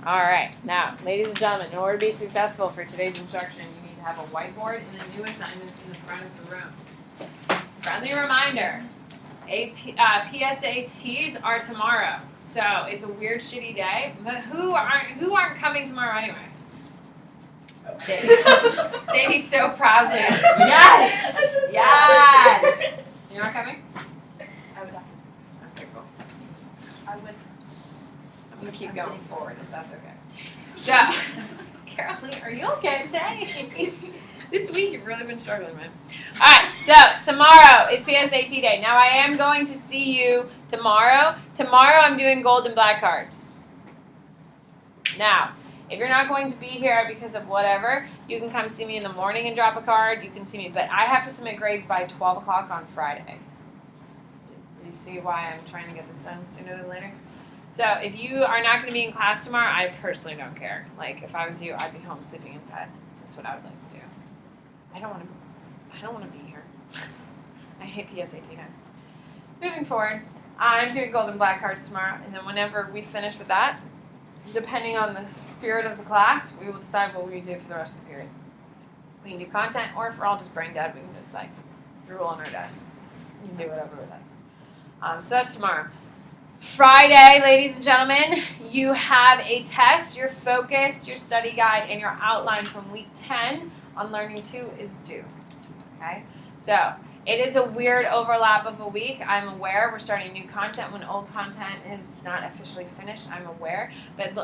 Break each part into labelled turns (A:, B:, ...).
A: All right. Now, ladies and gentlemen, in order to be successful for today's instruction, you need to have a whiteboard and the new assignments in the front of the room. Friendly reminder, PSATs are tomorrow. So it's a weird, shitty day. But who aren't coming tomorrow anyway? Sadie. Sadie's so proudly. Yes! Yes! You're not coming?
B: I would.
A: Okay, cool.
B: I would.
A: I'm going to keep going forward if that's okay. So, Caroline, are you okay today? This week you've really been struggling, man. Alright, so tomorrow is PSAT day. Now I am going to see you tomorrow. Tomorrow I'm doing gold and black cards. Now, if you're not going to be here because of whatever, you can come see me in the morning and drop a card. You can see me, but I have to submit grades by 12 o'clock on Friday. Do you see why I'm trying to get this done sooner than later? So if you are not going to be in class tomorrow, I personally don't care. Like if I was you, I'd be home sleeping in bed. That's what I would like to do. I don't want to be here. I hate PSAT time. Moving forward, I'm doing gold and black cards tomorrow, and then whenever we finish with that, depending on the spirit of the class, we will decide what we do for the rest of the period. We can do content, or if we're all just brain dead, we can just like drool on our desks and do whatever we like. So that's tomorrow. Friday, ladies and gentlemen, you have a test. Your focus, your study guide, and your outline from week 10 on Learning 2 is due. Okay? So it is a weird overlap of a week. I'm aware we're starting new content when old content is not officially finished. I'm aware. But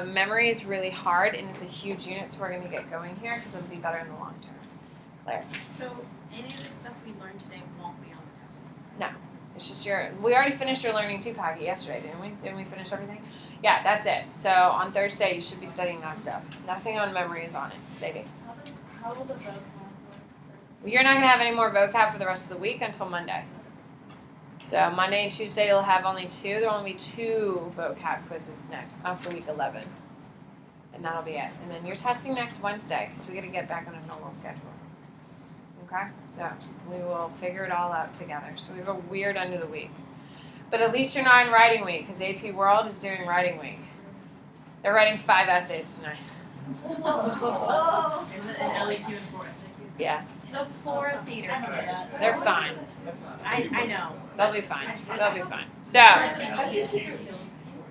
A: memory is really hard, and it's a huge unit, so we're going to get going here because it'll be better in the long term. Claire?
B: So any of the stuff we learned today won't be on the test?
A: No. It's just we already finished your Learning 2 packet yesterday, didn't we? Didn't we finish everything? Yeah, that's it. So on Thursday, you should be studying that stuff. Nothing on memory is on it. Sadie.
B: How will the vocab work?
A: You're not going to have any more vocab for the rest of the week until Monday. So Monday and Tuesday, you'll have only 2. There will only be 2 vocab quizzes next for week 11. And that'll be it. And then you're testing next Wednesday because we got to get back on a normal schedule. Okay? So we will figure it all out together. So we have a weird end of the week. But at least you're not in writing week because AP World is doing writing week. They're writing 5 essays tonight.
B: And LEQ and 4 SAQs.
A: Yeah.
B: The 4 theater.
A: They're fine.
B: I know.
A: They'll be fine. They'll be fine. So,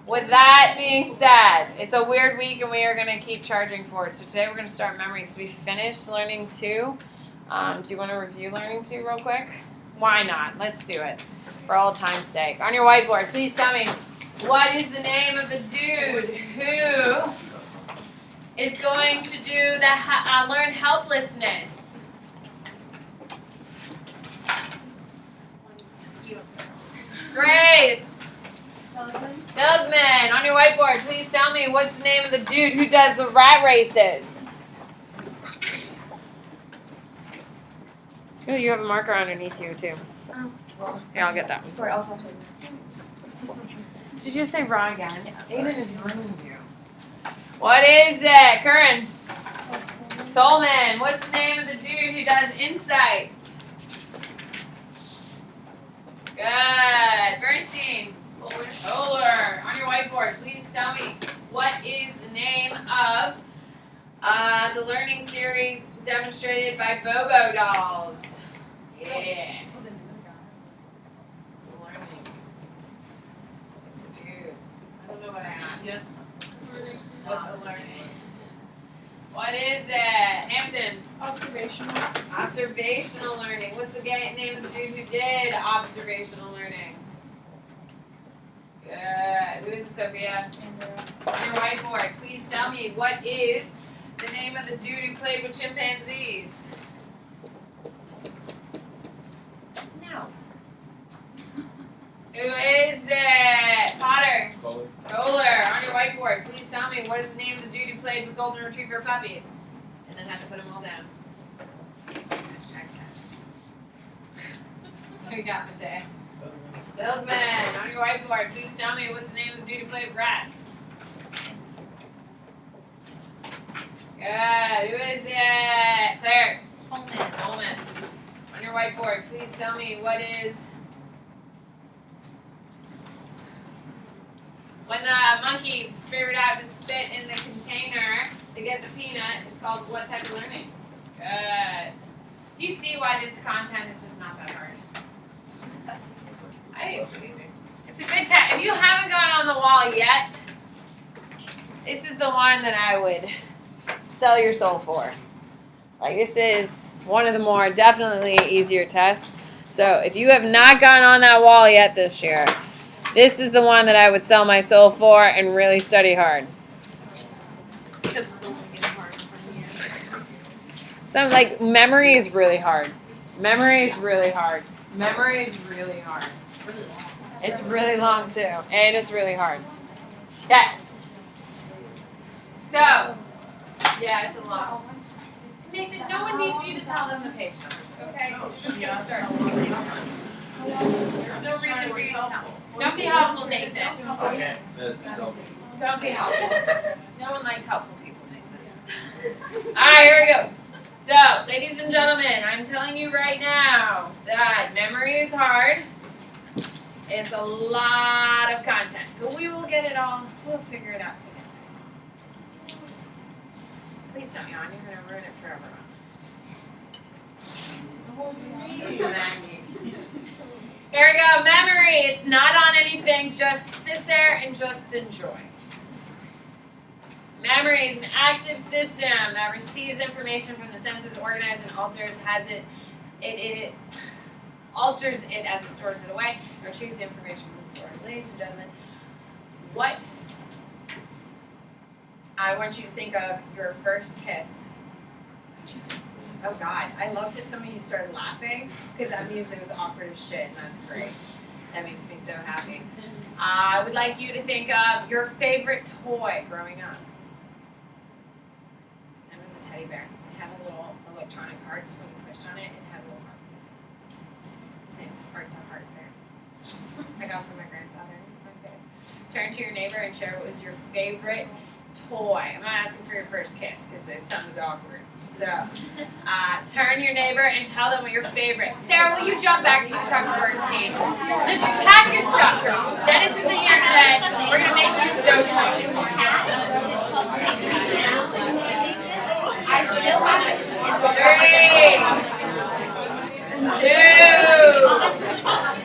A: with that being said, it's a weird week and we are going to keep charging for it. So today we're going to start memory because we finished Learning 2. Do you want to review Learning 2 real quick? Why not? Let's do it. For all time's sake. On your whiteboard, please tell me, what is the name of the dude who is going to do the learn helplessness? Grace. Dougman. On your whiteboard, please tell me, what's the name of the dude who does the rat races? Oh, you have a marker underneath you, too. Here, I'll get that one.
B: Sorry, I'll stop saying
A: Did you just say raw again? Aiden is ruined you. What is it? Curran. Tolman. What's the name of the dude who does insight? Good. Bernstein. Kohler. On your whiteboard, please tell me, what is the name of the learning theory demonstrated by Bobo dolls? Yeah. It's a learning. It's a dude. I don't know what I asked.
B: Yeah.
A: What the learning? What is it? Hampton.
B: Observational.
A: Observational learning. What's the name of the dude who did observational learning? Good. Who is it, Sophia? On your whiteboard, please tell me, what is the name of the dude who played with chimpanzees? No. Who is it? Potter. Kohler. On your whiteboard, please tell me, what is the name of the dude who played with golden retriever puppies? And then had to put them all down. Hashtag sad. Who got Mateo? Silkman. On your whiteboard, please tell me, what's the name of the dude who played with rats? Good. Who is it? Claire. Holman. On your whiteboard, please tell me, what is... When the monkey figured out to spit in called What Type of Learning? Good. Do you see why this content is just not that hard? I think it's easy. It's a good test. If you haven't gone on the wall yet, this is the one that I would sell your soul for. Like, this is one of the more definitely easier tests. So if you have not gone on that wall yet this year, this is the one that I would sell my soul for and really study hard.
B: Because it's only getting hard from here.
A: So, like, memory is really hard. Memory is really hard. Memory is really hard. It's really long, too. And it's really hard. Okay. So, yeah, it's a lot. Nathan, no one needs you to tell them the page numbers, okay? Just get started. There's no reason for you to tell them. Don't be helpful, Nathan.
C: Okay.
A: Don't be helpful. No one likes helpful people, Nathan. Alright, here we go. So, ladies and gentlemen, I'm telling you right now that memory is hard. It's a lot of content. But we will get it all. We'll figure it out together. Please don't yawn. You're going to ruin it for everyone. Here we go. Memory. It's not on anything. Just sit there and just enjoy. Memory is an active system that receives information from the senses, organizes and alters, it alters it as it stores it away, or retrieves the information from the stored release. So, gentlemen, what I want you to think of your first kiss. Oh God, I love that some of you started laughing because that means it was awkward as shit, and that's great. That makes me so happy. I would like you to think of your favorite toy growing up. And it was a teddy bear. It had a little electronic heart, so when you pushed on it, it had a little heart. His name was Heart to Heart Bear. I got it from my grandfather. It was my favorite. Turn to your neighbor and share what was your favorite toy. I'm not asking for your first kiss because it sounded awkward. So, turn your neighbor and tell them what your favorite. Sarah, will you jump back so you can talk to Bernstein? Just pack your stuff. Dennis is in here today. We're going to make you social. Three, 2,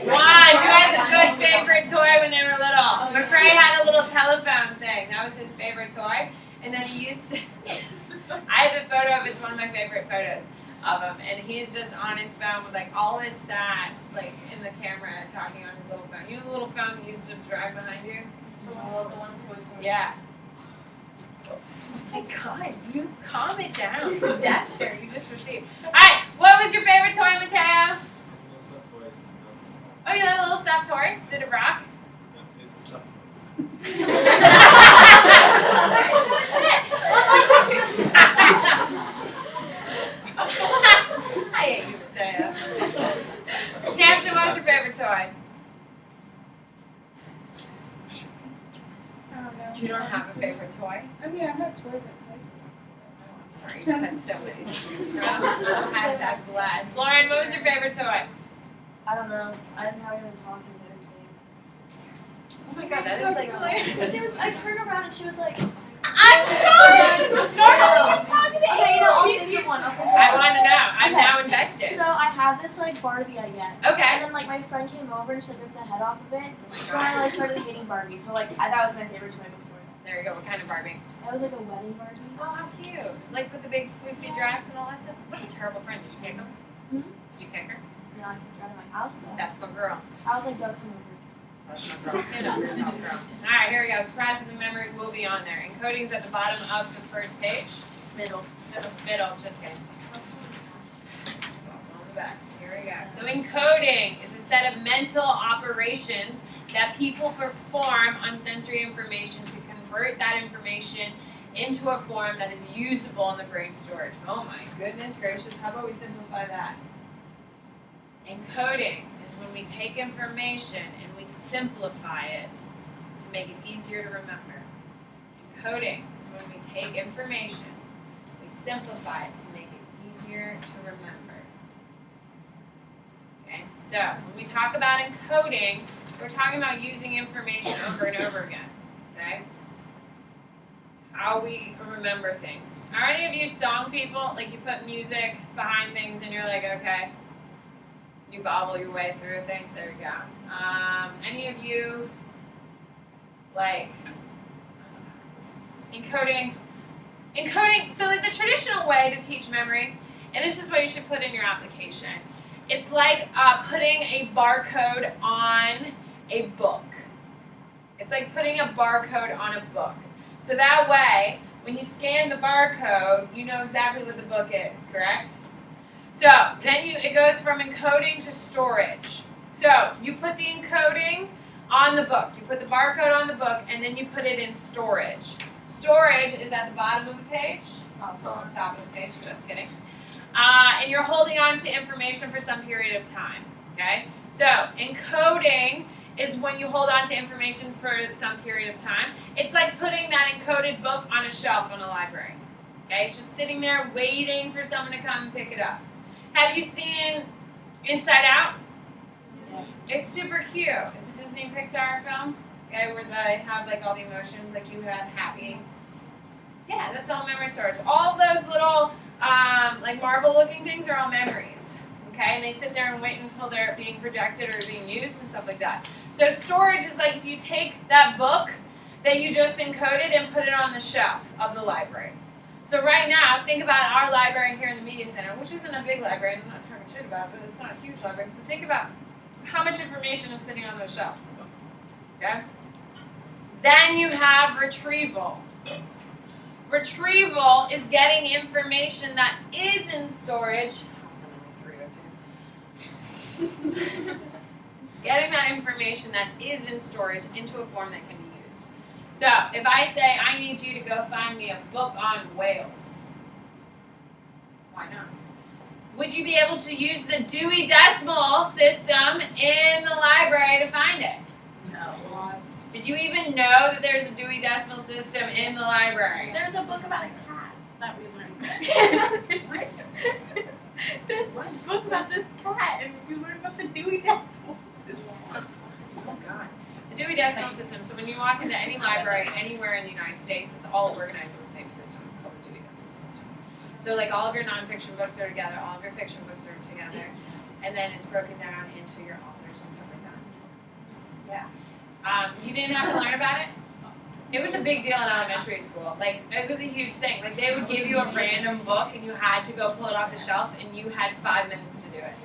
A: 1. Who has a good favorite toy when they were little? McCray had a little telephone thing. That was his favorite toy. And then he used to... I have a photo of it. It's one of my favorite photos of him. And he's just on his phone with like all his sass like in the camera talking on his little phone. You know the little phone you used to drag behind you? Yeah. My God, you calm it down. Yes, sir. You just received. Alright, what was your favorite toy, Mateo? Oh, you had a little stuffed horse? Did it rock?
C: No, it's a stuffed horse.
A: I hate you, Mateo. Hampton, what was your favorite toy?
D: I don't know.
A: You don't have a favorite toy?
D: I mean, I have toys I play.
A: Oh, I'm sorry, you just had so many to choose from. Hashtag blessed. Lauren, what was your favorite toy?
E: I don't know. I haven't even talked to her.
A: Oh my God, that is like hilarious.
E: She was. I turned around and she was like,
A: I'm sorry!
E: "Okay, you know, I'll
A: She's
E: think of
A: used
E: one.
A: to
E: I'll
A: it.
E: think of
A: I
E: one."
A: want to know. I'm
E: Okay.
A: now invested.
E: So I have this like Barbie I get.
A: Okay.
E: And then like my friend came over and she like ripped the head off of it. So I like started getting Barbies. But like that was my favorite toy before.
A: There you go. What kind of Barbie?
E: That was like a wedding Barbie.
A: Oh, how cute. Like with the big floofy dress and all that stuff. What a terrible friend. Did you kick him?
E: Hmm?
A: Did you kick her?
E: And I kicked her out of my house though.
A: That's my girl.
E: I was like, "Don't come over."
A: That's my girl. Stand up for yourself, girl. Alright, here we go. Surprises and memory will be on there. Encoding is at the bottom of the first page.
E: Middle.
A: Middle, just kidding. It's also on the back. Here we go. So encoding is a set of mental operations that people perform on sensory information to convert that information into a form that is usable in the brain storage. Oh my goodness gracious, how about we simplify that? Encoding is when we take information and we simplify it to make it easier to remember. Encoding is when we take information, we simplify it to make it easier to remember. Okay, so when we talk about encoding, we're talking about using information over and over again. Okay? how we remember things. Are any of you song people? Like you put music behind things and you're like, okay, you bobble your way through things. There you go. Any of you like encoding? So like the traditional way to teach memory, and this is what you should put in your application. It's like putting a barcode on a book. It's like putting a barcode on a book. So that way, when you scan the barcode, you know exactly what the book is, correct? So then it goes from encoding to storage. So you put the encoding on the book. You put the barcode on the book, and then you put it in storage. Storage is at the bottom of the page. Top of the page, just kidding. And you're holding on to information for some period of time, okay? So encoding is when you hold on to information for some period of time. It's like putting that encoded book on a shelf in a library, okay? It's just sitting there waiting for someone to come and pick it up. Have you seen Inside Out?
E: Yes.
A: It's super cute. It's a Disney Pixar film, okay, where they have like all the emotions, like you had happy. Yeah, that's all memory storage. All of those little like marble-looking things are all memories, okay? And they sit there and wait until they're being projected or being used and stuff like that. So storage is like if you take that book that you just encoded and put it on the shelf of the library. So right now, think about our library here in the Media Center, which isn't a big library, and I'm not talking shit about it, but it's not a huge library. But think about how much information is sitting on those shelves, okay? Then you have retrieval. Retrieval is getting information that is in storage. It's getting that information that is in storage into a form that can be used. So if I say, I need you to go find me a book on whales, why not? Would you be able to use the Dewey Decimal System in the library to find it?
B: No.
A: Did you even know that there's a Dewey Decimal System in the library?
B: There's a book about a cat that we learned. There's a book about this cat, and we learned about the Dewey Decimal System.
A: Oh, God. The Dewey Decimal System, so when you walk into any library anywhere in the United States, it's all organized in the same system. It's called the Dewey Decimal System. So like all of your nonfiction books are together, all of your fiction books are together, and then it's broken down into your authors and stuff like that. Yeah. You didn't have to learn about it? It was a big deal in elementary school. Like, it was a huge thing. Like, they would give you a random book, and you had to go pull it off the shelf, and you had 5 minutes to do it.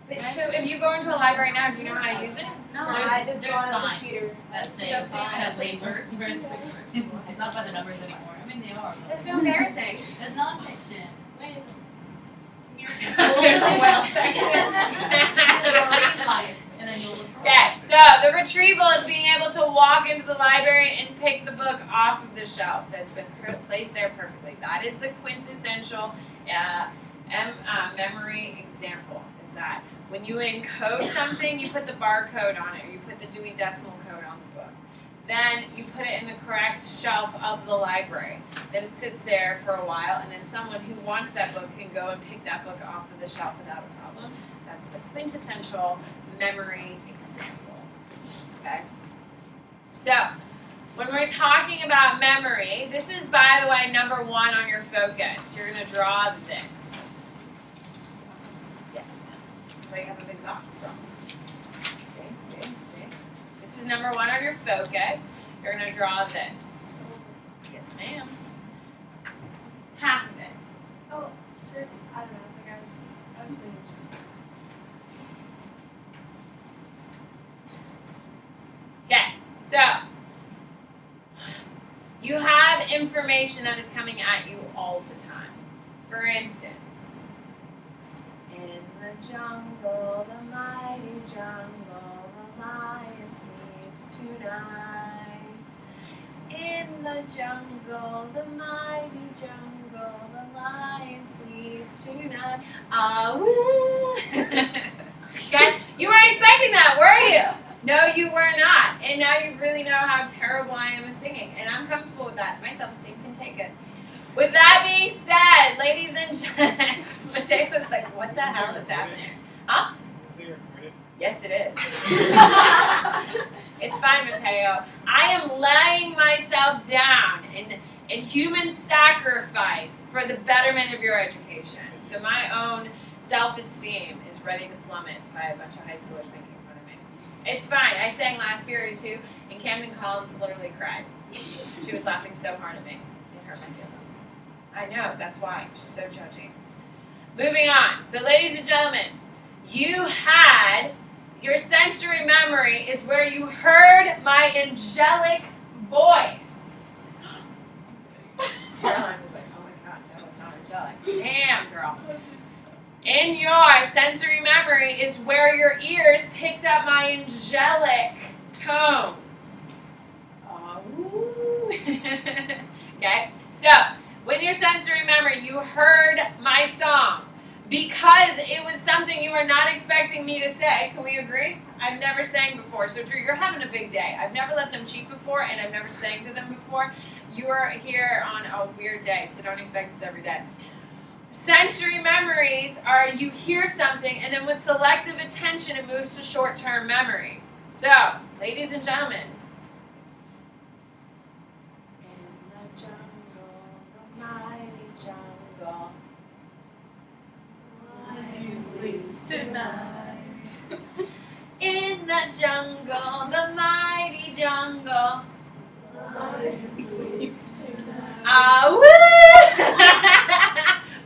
A: But, so if you go into a library now, do you know how to use it?
B: No,
E: I just
D: There's
E: go on the
D: signs
E: computer.
D: that say
A: Just
D: has
A: signs.
D: labor. It's not by the numbers anymore. I mean, they are. but
A: That's so embarrassing.
D: It's nonfiction. Wait.
A: There's a whale section.
D: Life, and then you'll look for
A: Okay, so the retrieval is being able to walk into the library and pick the book off of the shelf that's been placed there perfectly. That is the quintessential memory example, is that when you encode something, you put the barcode on it, or you put the Dewey Decimal Code on the book. Then you put it in the correct shelf of the library. Then it sits there for a while, and then someone who wants that book can go and pick that book off of the shelf without a problem. That's the quintessential memory example. Okay? So, when we're talking about memory, this is, by the way, number 1 on your focus. You're going to draw this. Yes. That's why you have a big box from. See? This is number 1 on your focus. You're going to draw this. Yes, ma'am. Half of it.
E: Oh, there's, I don't know, like I was thinking.
A: Okay, so you have information that is coming at you all the time. For instance, in the jungle, the mighty jungle, the lion sleeps tonight. In the jungle, the mighty jungle, the lion sleeps tonight. Ah, woo! Okay, you weren't expecting that, were you? No, you were not. And now you really know how terrible I am at singing. And I'm comfortable with that. My self-esteem can take it. With that being said, ladies and gentlemen, Mateo's like, what the hell is happening? Huh?
C: Is it being recorded?
A: Yes, it is. Leo. I am laying myself down in human sacrifice for the betterment of your education. So my own self-esteem is ready to plummet by a bunch of high schoolers making fun of me. It's fine. I sang last period too, and Camden Collins literally cried. She was laughing so hard at me. It hurt my feelings. I know, that's why. She's so judgy. Moving on. So ladies and gentlemen, you had, your sensory memory is where you heard my angelic voice. Caroline was like, oh my God, no, it's not angelic. Damn, girl. In your sensory memory is where your ears picked up my angelic tones. Okay, so when your sensory memory, you heard my song because it was something you were not expecting me to say. Can we agree? I've never sang before. So Drew, you're having a big day. I've never let them cheat before, and I've never sang to them before. You are here on a weird day, so don't expect this every day. Sensory memories are you hear something, and then with selective attention, it moves to short-term memory. So, ladies and gentlemen, in the jungle, the mighty jungle, life sleeps tonight. In the jungle, the mighty jungle, life sleeps tonight. Ah, woo!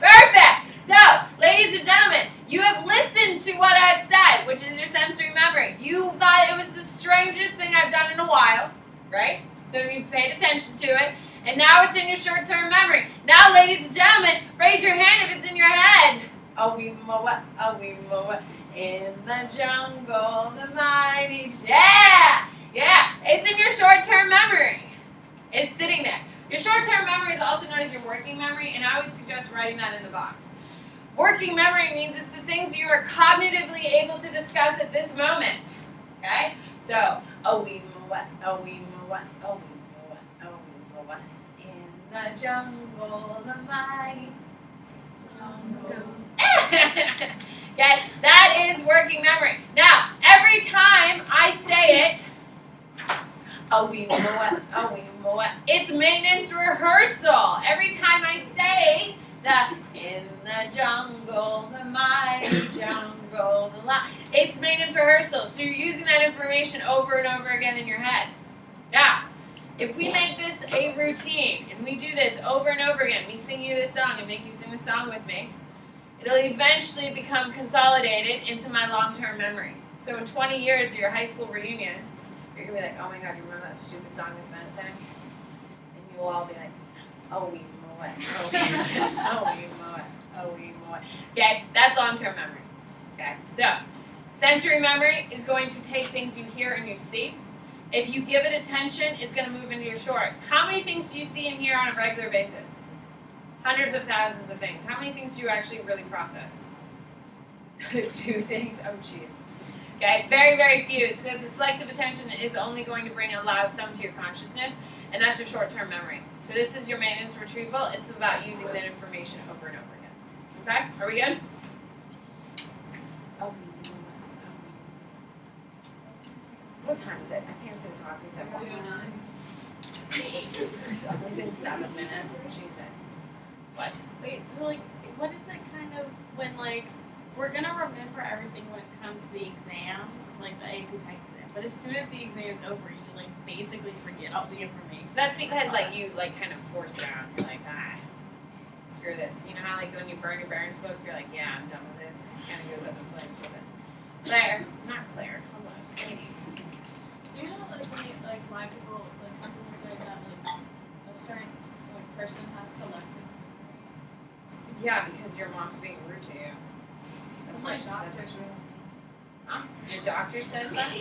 A: Perfect! So, ladies and gentlemen, you have listened to what I've said, which is your sensory memory. You thought it was the strangest thing I've done in a while, right? So you paid attention to it, and now it's in your short-term memory. Now, ladies and gentlemen, raise your hand if it's in your head. Oh, we moa, in the jungle, the mighty, yeah, it's in your short-term memory. It's sitting there. Your short-term memory is also known as your working memory, and I would suggest writing that in the box. Working memory means it's the things you are cognitively able to discuss at this moment. Okay? So, in the jungle, the mighty jungle. Okay, that is working memory. Now, every time I say it, it's maintenance rehearsal. Every time I say in the jungle, the mighty jungle, it's maintenance rehearsal. So you're using that information over and over again in your head. Now, if we make this a routine, and we do this over and over again, me sing you this song and make you sing the song with me, it'll eventually become consolidated into my long-term memory. So in 20 years of your high school reunion, you're going to be like, oh my God, you remember that stupid song Miss Bennett sang? And you'll all be like, oh, we know it. Oh, we know it. Oh, we know it. Oh, we know it. Okay, that's long-term memory. Okay, so sensory memory is going to take things you hear and you see. If you give it attention, it's going to move into your short. How many things do you see and hear on a regular basis? Hundreds of thousands of things. How many things do you actually really process? 2 things? Oh, jeez. Okay, very, very few, because the selective attention is only going to allow some to your consciousness, and that's your short-term memory. So this is your maintenance retrieval. It's about using that information over and over again. Okay, are we good? Oh, what time is it? I can't see the clock. Is it 1:09? It's only been 7 minutes. Jesus. What?
B: Wait, so like, what is it kind of when like, we're gonna remember everything when it comes to the exam, like the AP Psych exam, but as soon as the exam's over, you like basically forget all the information.
A: That's because like you like kind of force it out. You're like, screw this. You know how like when you burn your parents' book, you're like, yeah, I'm done with this. It kind of goes up in flames with it. Not Claire. Hold on, Sadie.
F: You know, like when you, like why people, like some people say that like a certain like person has selective memory.
A: Yeah, because your mom's being rude to you. That's
F: My
A: why she says
F: doctor's
A: it.
F: really.
A: Huh? Your doctor says that?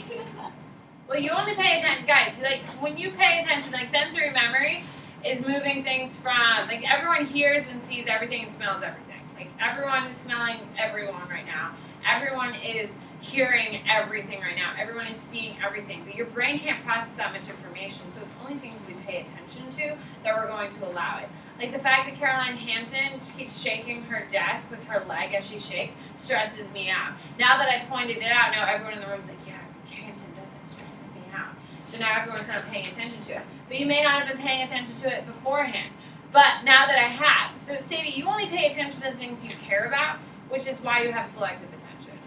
A: Well, you only pay attention, guys. Like when you pay attention, like sensory memory is moving things from like everyone hears and sees everything and smells everything. Like everyone is smelling everyone right now. Everyone is hearing everything right now. Everyone is seeing everything. But your brain can't process that much information, so it's only things we pay attention to that we're going to allow it. Like the fact that Caroline Hampton keeps shaking her desk with her leg as she shakes stresses me out. Now that I pointed it out, now everyone in the room is like, yeah, Hampton does, it stresses me out. So So now everyone's not paying attention to it. But you may not have been paying attention to it beforehand. But now that I have, so Sadie, you only pay attention to the things you care about, which is why you have selective attention.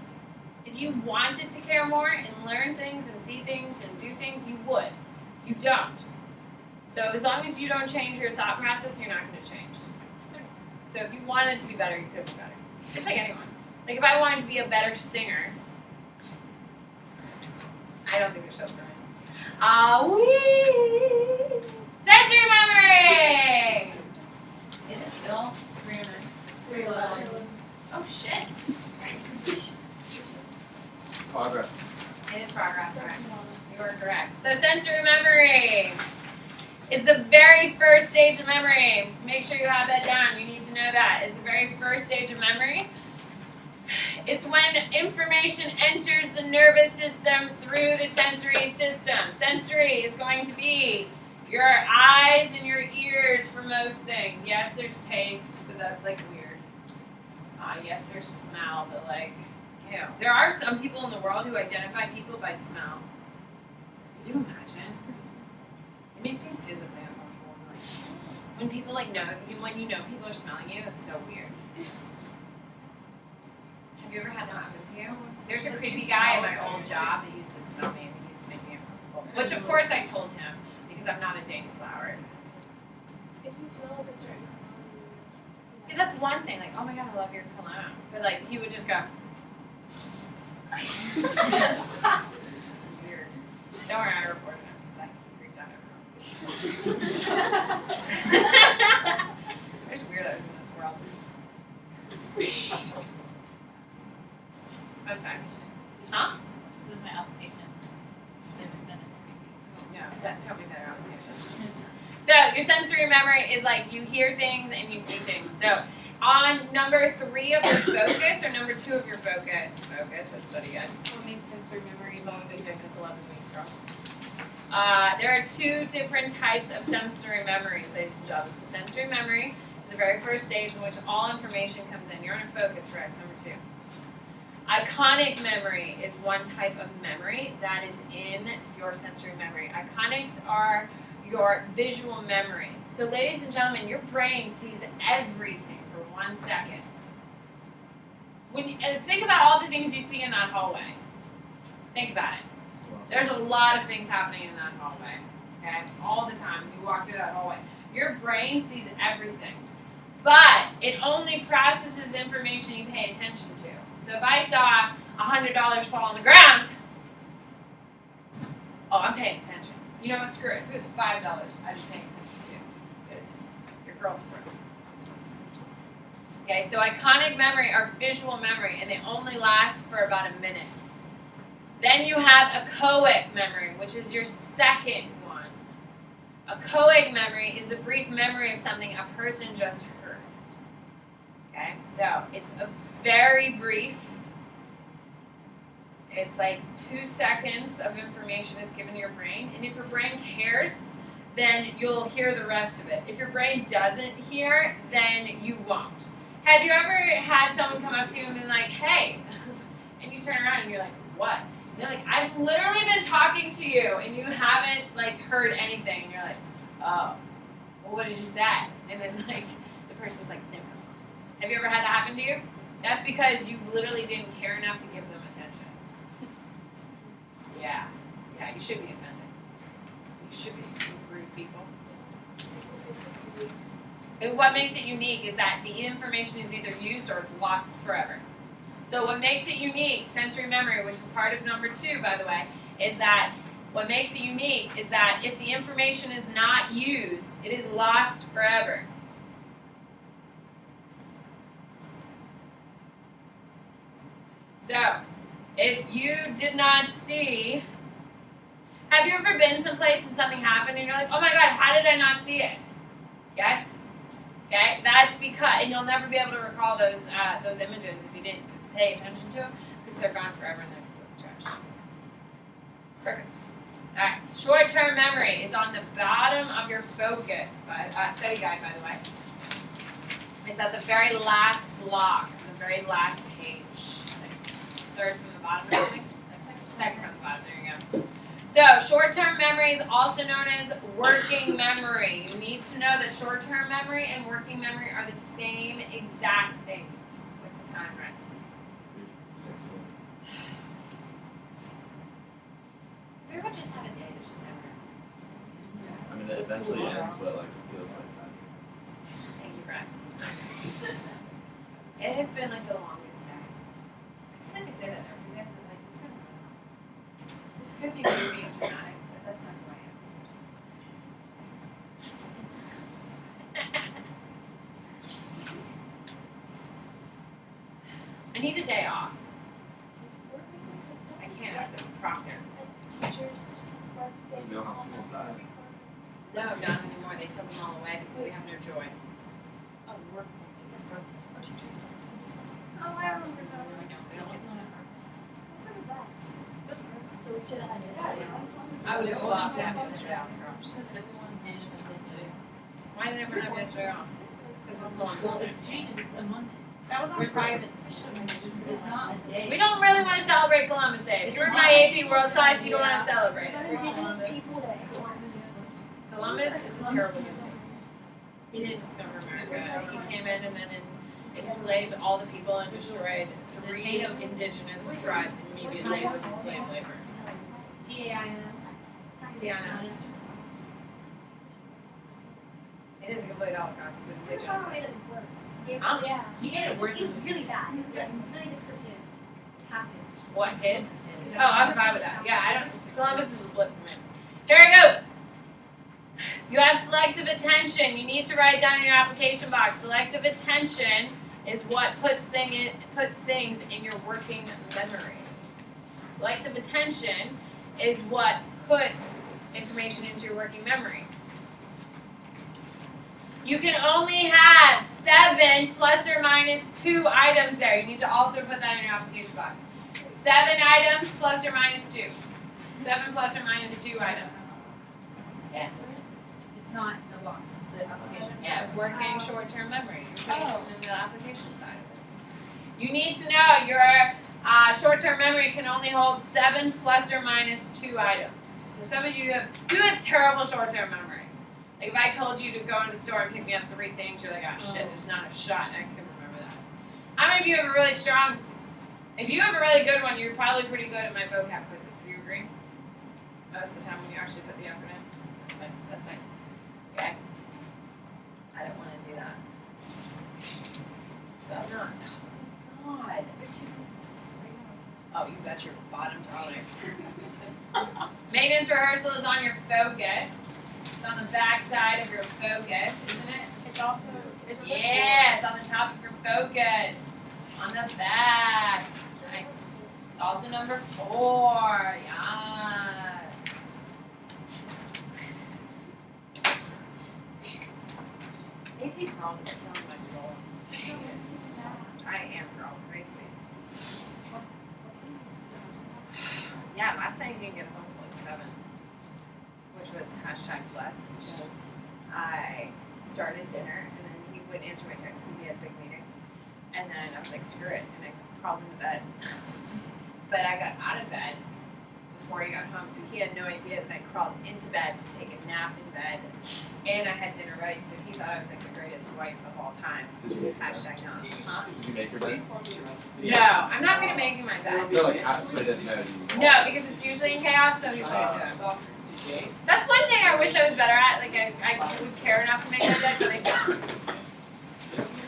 A: If you wanted to care more and learn things and see things and do things, you would. You don't. So as long as you don't change your thought process, you're not going to change. So if you wanted to be better, you could be better. Just like anyone. Like if I wanted to be a better singer, I don't think they're so good. Sensory memory! Is it still 300? Oh shit.
C: Progress.
A: It is progress, right? You are correct. So sensory memory is the very first stage of memory. Make sure you have that down. You need to know that. It's the very first stage of memory. It's when information enters the nervous system through the sensory system. Sensory is going to be your eyes and your ears for most things. Yes, there's taste, but that's like weird. Yes, there's smell, but like, ew. There are some people in the world who identify people by smell. Could you imagine? It makes me physically uncomfortable. Like, when people like know, when you know people are smelling you, it's so weird. Have you ever had that happen to you? There's a creepy guy at my old job that used to smell me and he used to make me uncomfortable. Which of course I told him because I'm not a dang flower.
F: If you smell like a certain
A: Yeah, that's one thing. Like, oh my god, I love your cologne. But like, he would just go. It's weird. Don't worry, I reported him because like he freaked out everyone. There's weirdos in this world. Fun fact. Huh?
D: This is my application. Same as Bennett's.
A: Yeah, tell me that application. So your sensory memory is like you hear things and you see things. So on number 3 of your focus or number 2 of your focus, let's study again.
B: What makes sensory memory?
A: You've only been doing this 11 weeks, girl. There are 2 different types of sensory memories, ladies and gentlemen. So sensory memory is the very first stage in which all information comes in. You're on a focus, Rex, number 2. Iconic memory is one type of memory that is in your sensory memory. Iconics are your visual memory. So ladies and gentlemen, your brain sees everything for 1 second. When you, and think about all the things you see in that hallway. Think about it. There's a lot of things happening in that hallway. Okay? All the time when you walk through that hallway. Your brain sees everything. But it only processes information you pay attention to. So if I saw $100 fall on the ground, oh, I'm paying attention. You know what? Screw it. If it was $5, I'd be paying attention too, because your girl's broke. Okay, so iconic memory are visual memory, and they only last for about a minute. Then you have echoic memory, which is your second one. Echoic memory is the brief memory of something a person just heard. Okay, so it's a very brief. It's like 2 seconds of information is given to your brain, and if your brain cares, then you'll hear the rest of it. If your brain doesn't hear, then you won't. Have you ever had someone come up to you and be like, hey, and you turn around and you're like, what? And they're like, I've literally been talking to you and you haven't like heard anything, and you're like, oh, well, what did you say? And then like the person's like, never mind. Have you ever had that happen to you? That's because you literally didn't care enough to give them attention. Yeah, you should be offended. You should be, you rude people. And what makes it unique is that the information is either used or it's lost forever. So what makes it unique, sensory memory, which is part of number 2, by the way, is that what makes it unique is that if the information is not used, it is lost forever. So, if you did not see, have you ever been someplace and something happened and you're like, oh my god, how did I not see it? Yes? Okay, that's because, and you'll never be able to recall those images if you didn't pay attention to them, because they're gone forever and they're trash. Perfect. Alright, short-term memory is on the bottom of your focus, study guide, by the way. It's at the very last block, the very last page. Third from the bottom or something? Second from the bottom, there you go. So, short-term memory is also known as working memory. You need to know that short-term memory and working memory are the same exact things. What's the time, Rex?
C: 16.
A: We ever just had a day that just never ends?
C: I mean, it eventually ends, but like it feels like that.
A: Thank you, Rex. It has been like the longest day. I feel like I say that every day, but like it's been really long. This could be maybe being dramatic, but that's not who I am. I need a day off. I can't have the proctor.
C: You know how school's at.
A: No, not anymore. They took them all away because we have no joy.
F: Oh, work.
E: Oh, I remember that.
A: I know. We don't get
E: Those were the best. So we should have had it.
A: I would have loved to have yesterday off.
D: Because everyone did it yesterday.
A: Why did everyone have yesterday off? Because it's
D: Well,
A: Columbus
D: it changes, it's a Monday.
B: That was
A: We're
B: on
A: private.
D: It's not a day.
A: We don't really want to celebrate Columbus Day. If you're in my AP World class, you don't want to celebrate it.
E: Indigenous People Day.
A: Columbus is a terrible human. He didn't discover America. He came in and then enslaved all the people and destroyed 3 indigenous tribes immediately with the slave labor.
D: TAIN.
A: Tiana. It is a complete holocaust. It's a genocide. Huh?
E: Yeah.
A: You get it worse.
G: It's really bad. It's really descriptive passage.
A: What, his? Oh, I'm fine with that. Yeah, I don't. Columbus is a blip for me. Here we go. You have selective attention. You need to write down in your application box. Selective attention is what puts things in your working memory. Selective attention is what puts information into your working memory. You can only have 7 plus or minus 2 items there. You need to also put that in your application box. 7 items plus or minus 2. 7 plus or minus 2 items. Yeah.
D: It's not the box, it's the application.
A: Yeah, working short-term memory. You're putting it in the application side of it. You need to know your short-term memory can only hold 7 plus or minus 2 items. So some of you has terrible short-term memory. Like if I told you to go in the store and pick me up 3 things, you're like, oh shit, there's not a shot, and I can remember that. How many of you have a really strong? If you have a really good one, you're probably pretty good at my vocab quizzes. Do you agree? Most of the time when you actually put the effort in. That's nice. That's nice. Okay. I don't want to do that. So I'm not. Oh God. Oh, you got your bottom dollar. Maintenance rehearsal is on your focus. It's on the back side of your focus, isn't it?
B: It's also.
A: Yeah, it's on the top of your focus. On the back. Nice. It's also number 4. Yes. AP Girl is killing my soul. I am Girl, crazy. Yeah, last night you didn't get home till like 7, which was #bless, because I started dinner and then he wouldn't answer my text because he had a big meeting. And then I was like, screw it, and I crawled into bed. But I got out of bed before he got home, so he had no idea that I crawled into bed to take a nap in bed. And I had dinner ready, so he thought I was like the greatest wife of all time.
C: Did you make your bed?
A: #not. Huh?
C: Did you make your bed?
A: No, I'm not gonna make my bed.
C: No, like absolutely didn't know you.
A: No, because it's usually in chaos, so he wouldn't do it. That's one thing I wish I was better at. Like I would care enough to make my bed, but I don't.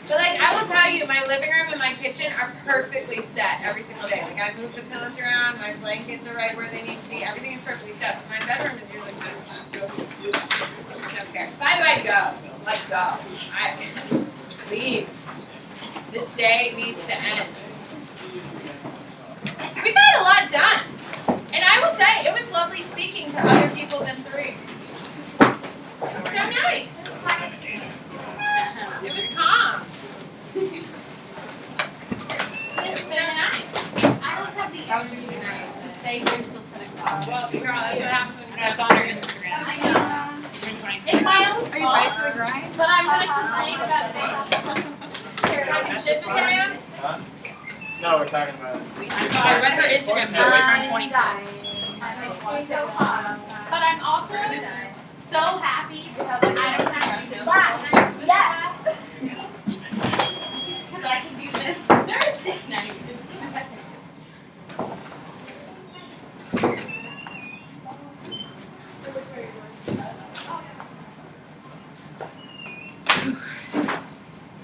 A: But like I will tell you, my living room and my kitchen are perfectly set every single day. Like I move the pillows around, my blankets are right where they need to be. Everything is perfectly set. But my bedroom is usually kind of I just don't care. By the way, go. Let's go. Leave. This day needs to end. We've had a lot done. And I will say, it was lovely speaking to other people than 3. It was so nice. It was calm. It was so nice.
B: I don't have the
A: That was really nice.
B: to stay here till 10 o'clock.
A: Well, girl, that's what happens when you
D: And I
A: step
D: was
A: on
D: on
A: her.
D: her Instagram.
B: I know.
A: It's my own fault.
B: Are you ready for the grind? But I'm gonna complain about it.
A: Shit, Mateo?
C: Huh? No, we're talking about.
D: I read her Instagram, so we're on 20.
E: stay so calm.
B: But I'm also so happy I don't have to know.
E: Class. Yes.
B: Because I can do this Thursday night.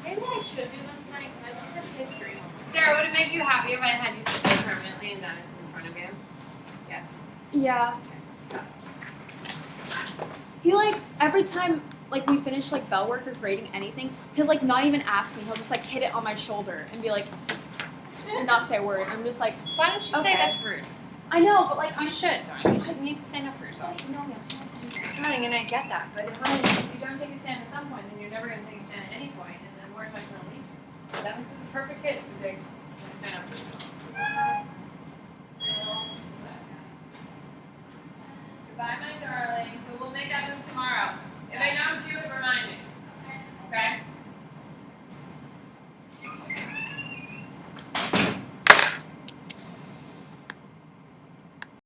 B: Maybe I should do them tonight because I think of history.
A: Sarah, would it make you happy if I had you sit there permanently and Dennis in front of you? Yes.
H: Yeah. He like every time like we finish like bell work or grading anything, he'll like not even ask me. He'll just like hit it on my shoulder and be like, and not say a word. I'm just like,
A: Why don't you
H: Okay.
A: say that's rude?
H: I know, but like
A: You should, Dawn. You should need to stand up for yourself.
H: No, no, she wants to do that.
A: Honey, and I get that, but honey, if you don't take a stand at some point, then you're never going to take a stand at any point, and then where's that going to lead you? Dennis is a perfect kid to take to stand up for yourself. Goodbye, my darling. But we'll make that move tomorrow.